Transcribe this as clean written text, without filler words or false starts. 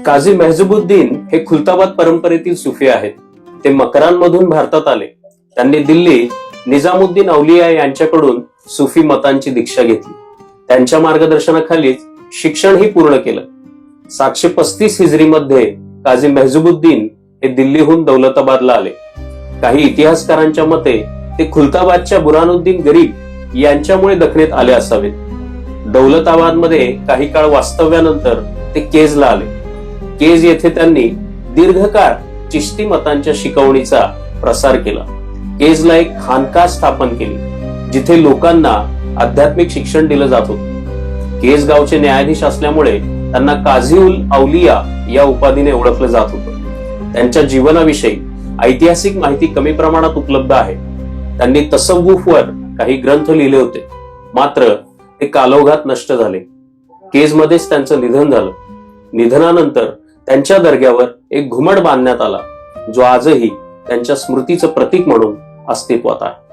काझी मेहजूबुद्दीन हे खुलताबाद परंपरेतील सुफी आहेत. ते मकरांमधून भारतात आले. त्यांनी दिल्ली निजामुद्दीन औलिया यांच्याकडून सुफी मतांची दीक्षा घेतली. त्यांच्या मार्गदर्शनाखालीच शिक्षणही पूर्ण केलं. 735 हिजरीमध्ये काझी मेहजूबुद्दीन हे दिल्लीहून दौलताबादला आले. काही इतिहासकारांच्या मते ते खुलताबादच्या बुरहानुद्दीन गरीब यांच्यामुळे दखण्यात आले असावेत. दौलताबादमध्ये काही काळ वास्तव्यानंतर ते केजला आले. केज येथे त्यांनी दीर्घकाळ चिश्ती मतांच्या शिकवणीचा प्रसार केला. केजला एक खानका स्थापन केली, जिथे लोकांना आध्यात्मिक शिक्षण दिलं जात होतं. केज गावचे न्यायाधीश असल्यामुळे त्यांना काझी उल औलिया या उपाधीने ओळखलं जात होतं. त्यांच्या जीवनाविषयी ऐतिहासिक माहिती कमी प्रमाणात उपलब्ध आहे. त्यांनी तसव्वुफवर काही ग्रंथ लिहिले होते, मात्र ते कालौघात नष्ट झाले. केजमध्येच त्यांचं निधन झालं. निधनानंतर त्यांच्या दर्ग्यावर एक घुमट बांधण्यात आला, जो आजही त्यांच्या स्मृतीचं प्रतीक म्हणून अस्तित्वात आहे.